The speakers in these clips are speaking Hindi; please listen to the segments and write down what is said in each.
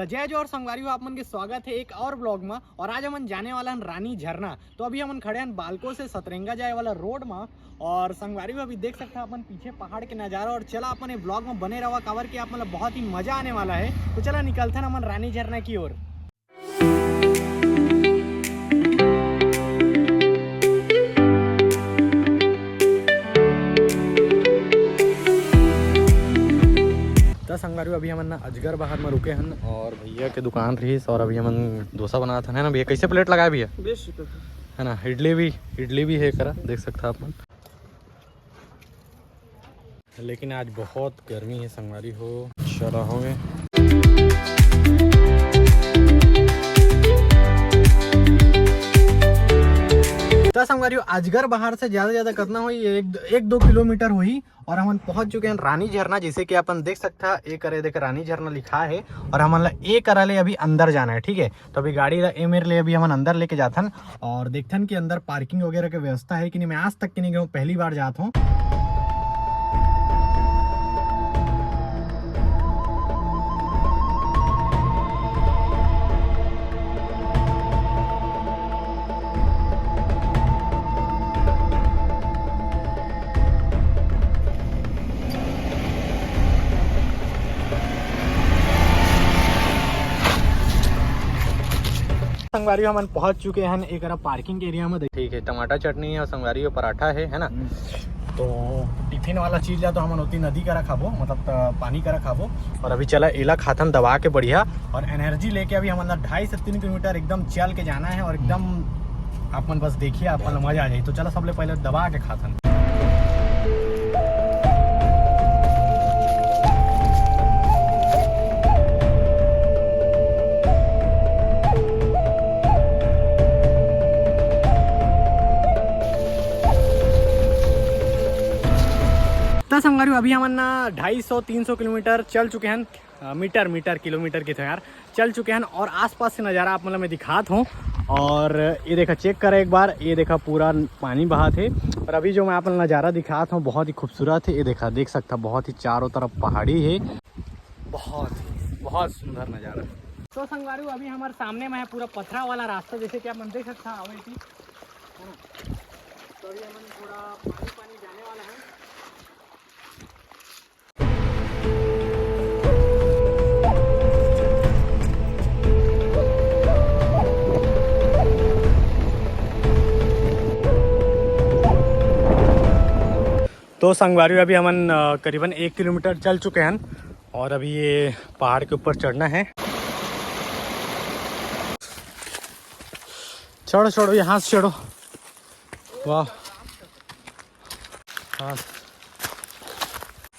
तो जय जोर संगवारी आप मन के स्वागत है एक और ब्लॉग में। और आज हम जाने वाला हैं रानी झरना। तो अभी हम खड़े हैं बालको से सतरंगा जाए वाला रोड में। और संगवारी अभी देख सकते हैं अपन पीछे पहाड़ के नज़ारा। और चला अपन ब्लॉग में बने रहा कवर कि आप मतलब बहुत ही मजा आने वाला है। तो चला निकलते हैं अपन रानी झरना की ओर। तो संगवारी अभी हमन अजगर बाहर में रुके हैं और भैया के दुकान रही। और अभी हमन डोसा बनाया था है ना भैया। कैसे प्लेट लगाया भैया? है ना, इडली भी है करा, देख सकता आप मन। लेकिन आज बहुत गर्मी है संगवारी हो। चला होंगे तो संगवारी अजगर बाहर से ज्यादा कितना हुई एक दो किलोमीटर हुई। और हम पहुंच चुके हैं रानी झरना। जैसे कि अपन देख सकता है एक करे देख रानी झरना लिखा है। और हम एक कराले अभी अंदर जाना है, ठीक है। तो अभी गाड़ी मेरे लिए अभी हम अंदर लेके जाथन और देखथन कि अंदर पार्किंग वगैरह की व्यवस्था है कि नहीं। मैं आज तक की नहीं गया, पहली बार जाता हूँ। संगवारी हम पहुंच चुके हैं एक पार्किंग एरिया में। ठीक है, टमाटर चटनी और संगवारी और पराठा है ना। तो टिफिन वाला चीज या तो हम होती नदी का खाबो, मतलब पानी का खाबो। और अभी चला एला खाथन दबा के बढ़िया और एनर्जी लेके अभी हम 2.5 से 3 किलोमीटर एकदम चल के जाना है। और एकदम आप मन बस देखिए, आप मन मजा आ जाए। तो चलो सबसे पहले दबा के खाथन। संगवारी अभी हम 250-300 किलोमीटर चल चुके हैं। मीटर किलोमीटर की यार चल चुके हैं। और आसपास से नज़ारा आप मतलब मैं दिखाता हूँ। और ये देखा, चेक करें एक बार, ये देखा पूरा पानी बहा थे। और अभी जो मैं आप नज़ारा दिखाता हूँ बहुत ही खूबसूरत है। ये देखा, देख सकता बहुत ही चारों तरफ पहाड़ी है, बहुत सुंदर नज़ारा। तो संगवारी अभी हमारे सामने में है पूरा पथरा वाला रास्ता, जैसे कि आप देख सकते हैं। तो अभी हम थोड़ा पानी जाने वाला है। तो संगवारी अभी हम करीबन 1 किलोमीटर चल चुके हैं। और अभी ये पहाड़ के ऊपर चढ़ना है। चढ़ो यहाँ से चढ़ो। वाह,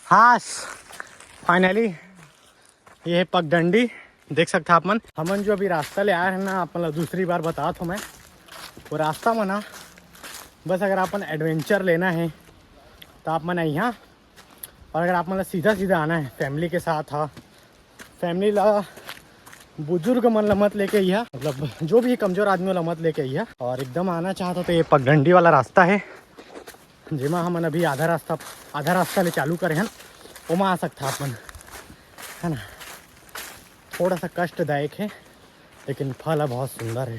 हाँ फाइनली ये है पगडंडी, देख सकते आप मन। हमन जो अभी रास्ता ले आए हैं ना, अपन दूसरी बार बता हूँ मैं। वो रास्ता में ना बस अगर अपन एडवेंचर लेना है तो आप मन यहाँ। और अगर आप मतलब सीधा आना है फैमिली के साथ, हाँ फैमिली ला बुजुर्ग मन ला मत लेके यहाँ, मतलब जो भी कमजोर आदमी वाला मत लेके यहाँ। और एकदम आना चाहता तो ये पगडंडी वाला रास्ता है, जिमा हम अभी आधा रास्ता ले चालू करे हैं। वो आ सकता अपन, है ना। थोड़ा सा कष्टदायक है लेकिन फल बहुत सुंदर है।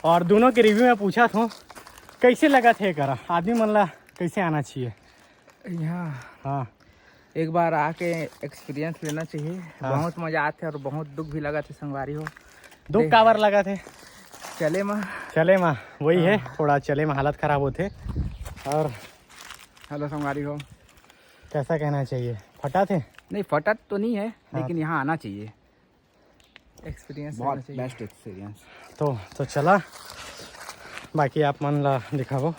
और दोनों के रिव्यू में पूछा था कैसे लगा थे करा आदमी मन ला कैसे आना चाहिए यहाँ। हाँ, एक बार आके एक्सपीरियंस लेना चाहिए। हाँ। बहुत मजा आते और बहुत दुख भी लगा थे संगवारी हो। दुख का बार लगा थे चले माँ वही है, थोड़ा चले में हालत खराब होते। और हेलो संगवारी हो, कैसा कहना चाहिए, फटा थे? नहीं फटा तो नहीं है, हाँ। लेकिन यहाँ आना चाहिए। एक्सपीरियंस बहुत बेस्ट एक्सपीरियंस। तो चला बाकी आप मन ला दिखाओ।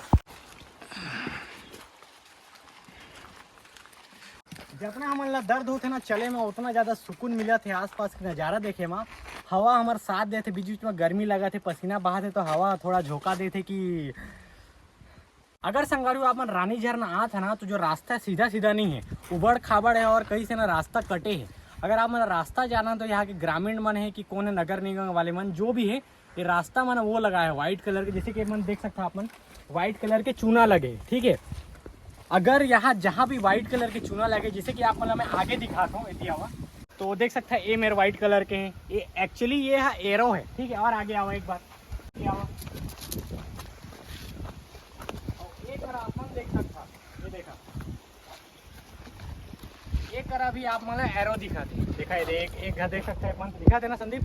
जितना हमन ला दर्द होते ना चले में, उतना ज़्यादा सुकून मिला थे आसपास के नज़ारा देखे में। हवा हमारे साथ देते, बीच में गर्मी लगा थे, पसीना बहा थे, तो हवा थोड़ा झोंका देते कि अगर संगवारी आप मन रानी झरना आते ना तो जो रास्ता सीधा नहीं है, उबड़ खाबड़ है और कहीं से ना रास्ता कटे है। अगर आप मन रास्ता जाना तो यहाँ के ग्रामीण मन है कि कौन है नगर निगम वाले मन जो भी है, ये रास्ता मन वो लगा है व्हाइट कलर के, जैसे कि मन देख सकते हैं आप मन व्हाइट कलर के चूना लगे, ठीक है। अगर यहाँ जहाँ भी व्हाइट कलर की चूना लगे, जैसे कि आप मतलब मैं आगे दिखाता हूँ दिया हुआ, तो देख सकते हैं ये मेरे व्हाइट कलर के हैं, ये एक्चुअली ये एरो है, ठीक है। और आगे आओ एक बार, ये आओ, एक बार आप देख सकता, ये देखा, एक बार अभी आप मतलब एरो दिखाते, देखा ये एक घर देख सकते हैं, दिखाते ना संदीप,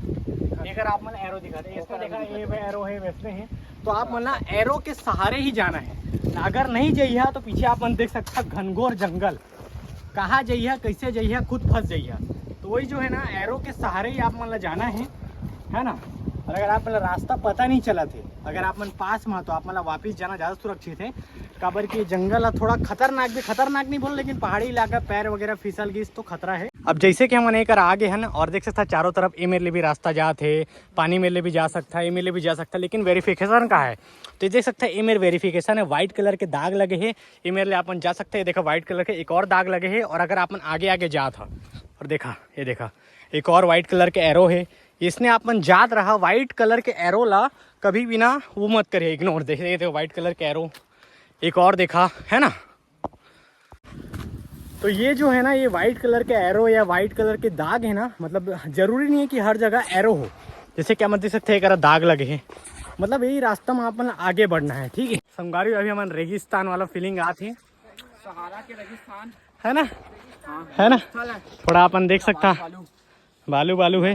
एक बार आप मतलब एरो दिखाते, इसका देखा ये एरो है वैसे हैं, तो आप मतलब एरो के सहारे ही जाना है। अगर नहीं जाइए तो पीछे आप मन देख सकता घनघोर जंगल, कहाँ जाइए कैसे जाइए खुद फंस जाइए। तो वही जो है ना एरो के सहारे ही आप मतलब जाना है ना। और अगर आप मतलब रास्ता पता नहीं चला थे, अगर आप मन पास में तो आप मतलब वापस जाना ज़्यादा सुरक्षित है। काबर की जंगल थोड़ा खतरनाक भी, खतरनाक नहीं बोल, लेकिन पहाड़ी इलाका, पैर वगैरह फिसल गई तो खतरा है। अब जैसे कि हम एक आगे है ना, और देख सकता चारों तरफ ये मेरे लिए भी रास्ता जाते है, पानी मेरे लिए भी जा सकता है, ये मेरे लिए भी जा सकता है, लेकिन वेरिफिकेशन का है। तो देख सकते हैं ये मेरे वेरिफिकेशन है, व्हाइट कलर के दाग लगे हैं, ये मेरे लिए अपन जा सकते हैं। देखो व्हाइट कलर के एक और दाग लगे हैं, और अगर अपन आगे आगे जा था और देखा, ये देखा एक और व्हाइट कलर के एरो है, इसने अपन याद रहा व्हाइट कलर के एरो ला कभी भी ना वो मत करिए, इग्नोर। देखे देखो व्हाइट कलर के एरो एक और देखा है ना। तो ये जो है ना, ये व्हाइट कलर के एरो या व्हाइट कलर के दाग है ना, मतलब जरूरी नहीं है कि हर जगह एरो हो। जैसे क्या देख सकते हैं दाग लगे हैं, मतलब यही रास्ता में अपन आगे बढ़ना है, ठीक है। संगारी अभी हमारे रेगिस्तान वाला फीलिंग आती है, सहारा के रेगिस्तान है ना, है ना, थोड़ा अपन देख सकता बालू बालू है,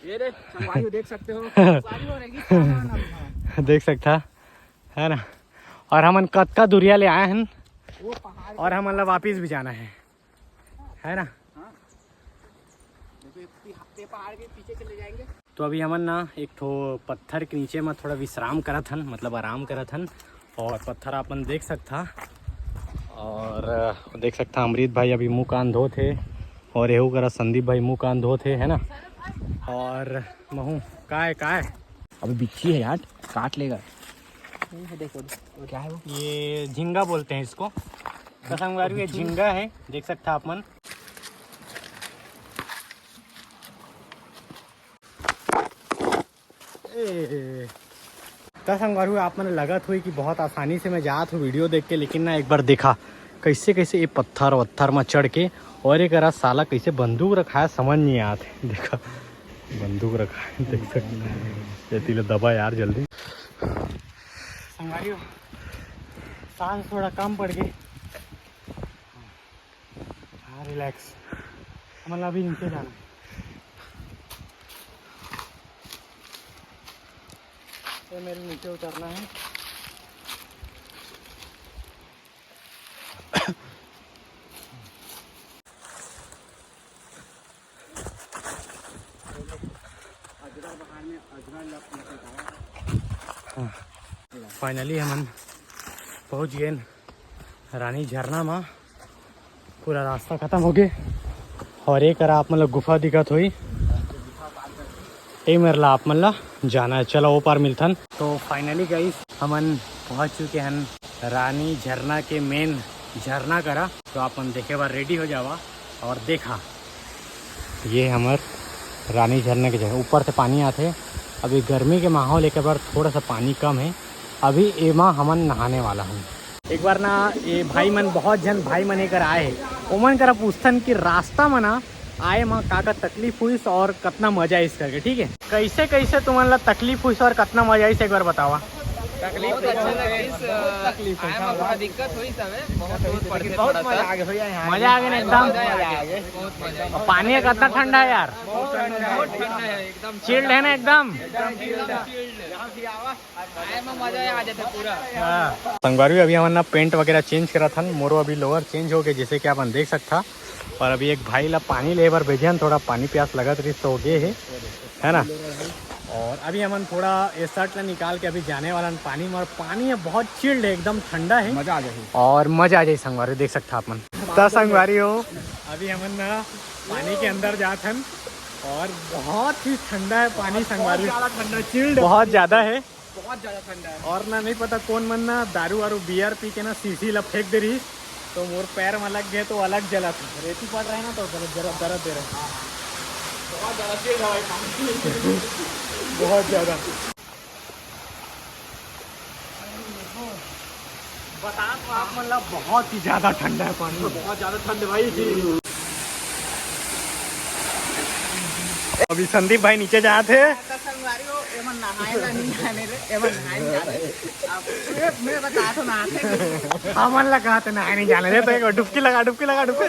ये देख सकते हो देख सकता है ना। और हम कत्का दुरिया ले आए हैं, और हम मतलब वापिस भी जाना है ना। पहाड़ के पीछे चले जाएंगे। तो अभी हमन ना एक ठो पत्थर के नीचे में थोड़ा विश्राम करा था, मतलब आराम करा था, और पत्थर अपन देख सकता, और देख सकता अमृत भाई अभी मुँह कान धो थे, और एहू करा संदीप भाई मुँह कान धो थे, है ना। और महू का है अभी बिच्छी है यार, काट लेगा। देखो क्या है वो, ये झींगा बोलते हैं इसको, कसम ये झींगा है, देख सकता आप मन। कसम आप मैंने लगत हुई कि बहुत आसानी से मैं जात हूँ वीडियो देख के, लेकिन ना एक बार देखा कैसे कैसे ये पत्थर वत्थर में चढ़ के, और एक साला कैसे बंदूक रखा है समझ नहीं आते। देखा बंदूक रखा है, देख सकते ये दबा यार जल्दी। संगारियों सांस थोड़ा कम पड़ गई, हाँ रिलैक्स, मतलब अभी नीचे जाना, तो मेरे नीचे उतरना है। फाइनली हम पहुंच गए रानी झरना में, पूरा रास्ता खत्म हो गए, और एक आप मतलब गुफा दिखत हुई, ये मेरे ला आप मतलब जाना है, चलो वो पार मिलथन। तो फाइनली गाइस हमन पहुंच चुके हैं रानी झरना के मेन झरना करा। तो अपन देखे बार रेडी हो जावा, और देखा ये हमार रानी झरना की जगह, ऊपर से पानी आते। अभी गर्मी के माहौल एक बार थोड़ा सा पानी कम है, अभी एमा हमन नहाने वाला हूँ। एक बार ना ये भाई मन बहुत जन भाई मन कर आए है, ओमन करा पूछथन कि रास्ता में ना आए माँ का तकलीफ हुई और कितना मजा आई इस करके, ठीक है। कैसे कैसे तुम्हारा तकलीफ हुई और कितना मजा आई, एक बार बतावा। तकलीफ दिक्कत हुई सब है, बहुत मजा आ गया, मजा आ गया एकदम। और पानी कितना ठंडा है यार, एकदम चिल्ड है ना एकदम। मजा आ जाता पूरा। संगवारी अभी हमने ना पेंट वगैरह चेंज करा था, मोरो अभी लोअर चेंज हो गए जैसे कि अपन देख सकता। और अभी एक भाई ला पानी ले बार भेजे, थोड़ा पानी प्यास लगत रही तो हो गए है ना। और अभी हमन थोड़ा ये शर्ट ला निकाल के अभी जाने वाला पानी में, और पानी है बहुत चिल्ड है, एकदम ठंडा है, मजा आ जाए और मजा आ जाए संगवारी, देख सकता अपन। तो संगवारी हो अभी हमन ना पानी के अंदर जाते हैं, और बहुत ही ठंडा है पानी संगवारी, ठंडा चिल्ड बहुत ज़्यादा है, बहुत ज्यादा ठंडा है। और ना नहीं पता कौन मन ना दारू वारू बियर पी के ना सीसी ला फेंक दे रही, तो मोर पैर में लग गए तो अलग जला था, रेती पड़ रहा है ना तो जरा दर्द दे रहा है, बहुत ज्यादा चिल्ड है बहुत ज़्यादा। बता तो आप मतलब बहुत ही ज्यादा ठंडा है पानी, बहुत ज्यादा ठंड भाई। अभी संदीप भाई नीचे जाए थे, हमन लगा थे नहाए नहीं जाने दे, तो एक डुबकी लगा डुबकी लगा डुबकी।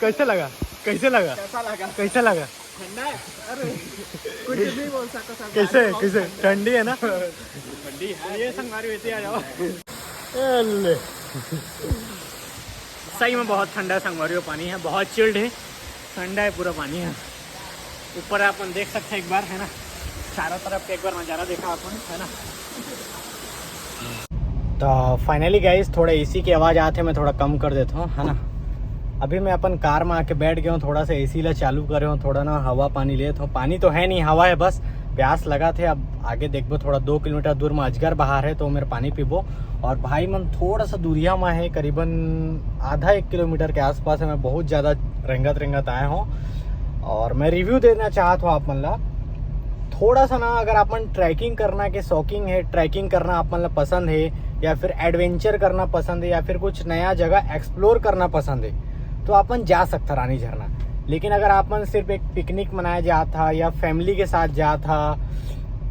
कैसे लगा कैसे लगा कैसे लगा? ठंडा है, अरे कुछ भी बोल सकता सर। कैसे कैसे ठंडी है ना? ठंडी है ये संगवारी वैसे आ जाओ। सही में बहुत ठंडा संगवारी पानी है, बहुत चिल्ड है, ठंडा है पूरा पानी है। ऊपर अपन देख सकते हैं एक बार, है ना, चारों तरफ एक बार नज़ारा देखा अपन, है ना। तो फाइनली गाइस थोड़ा एसी की आवाज़ आते मैं थोड़ा कम कर देता हूँ, है ना। अभी मैं अपन कार में आके बैठ गया हूँ, थोड़ा सा एसी ला चालू करे हूँ, थोड़ा ना हवा पानी ले तो पानी तो है नहीं, हवा है बस। प्यास लगा थे, अब आगे देखबो थोड़ा 2 किलोमीटर दूर में अजगर बहार है, तो मेरे पानी पीबो। और भाई मन थोड़ा सा दूरिया में है, करीबन आधा 1 किलोमीटर के आसपास है। मैं बहुत ज़्यादा रेंगत आया हूँ और मैं रिव्यू देना चाहता हूँ आप मन ला। थोड़ा सा ना अगर अपन ट्रैकिंग करना के शौकीन है, ट्रैकिंग करना आप मन ला पसंद है, या फिर एडवेंचर करना पसंद है, या फिर कुछ नया जगह एक्सप्लोर करना पसंद है, तो अपन जा सकता रानी झरना। लेकिन अगर अपन सिर्फ एक पिकनिक मनाया जाता या फैमिली के साथ जाता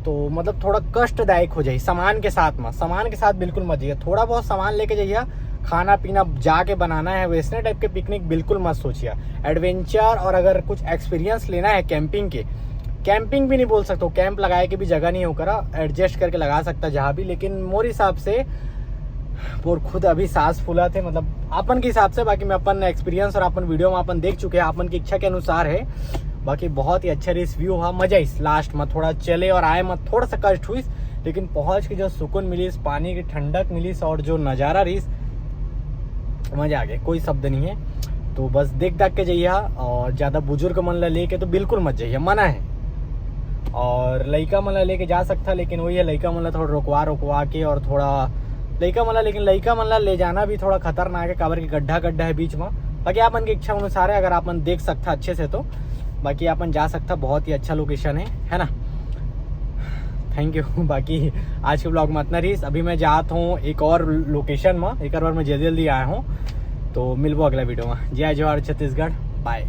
तो मतलब थोड़ा कष्टदायक हो जाए। सामान के साथ बिल्कुल मत जाइए, थोड़ा बहुत सामान लेके जाइए, खाना पीना जाके बनाना है, वैसे टाइप के पिकनिक बिल्कुल मत सोचिए। एडवेंचर और अगर कुछ एक्सपीरियंस लेना है कैंपिंग के, कैंपिंग भी नहीं बोल सकता, कैंप लगाए के भी जगह नहीं होकर, एडजस्ट करके लगा सकता जहाँ भी। लेकिन मोर हिसाब से और खुद अभी सांस फूला थे, मतलब अपन के हिसाब से, बाकी में अपन एक्सपीरियंस और अपन वीडियो में अपन देख चुके हैं, अपन की इच्छा के अनुसार है। बाकी बहुत ही अच्छा रिव्यू हुआ, मजा इस लास्ट में थोड़ा चले और आए में थोड़ा सा कष्ट हुई, लेकिन पहुंच के जो सुकून मिली, इस पानी की ठंडक मिली और जो नज़ारा रही, मजा आ गया, कोई शब्द नहीं है। तो बस देख के जाइए, और ज़्यादा बुजुर्ग मन ला लेके तो बिल्कुल मत जाइए, मना है। और लड़का मन ला लेके जा सकता, लेकिन वही है, लड़का मन ला थोड़ा रुकवा के और थोड़ा लड़का मन ला ले जाना भी थोड़ा खतरनाक है, काबर की गड्ढा है बीच में। बाकी अपन की इच्छा अनुसार है, अगर अपन देख सकता अच्छे से तो बाकी अपन जा सकता, बहुत ही अच्छा लोकेशन है ना। Thank you. बाकी आज के ब्लॉग में इतना रही। अभी मैं जाता हूँ एक और लोकेशन में, एक बार मैं जल्दी आया हूँ, तो मिलबो अगला वीडियो में। जय जवाहर छत्तीसगढ़, बाय।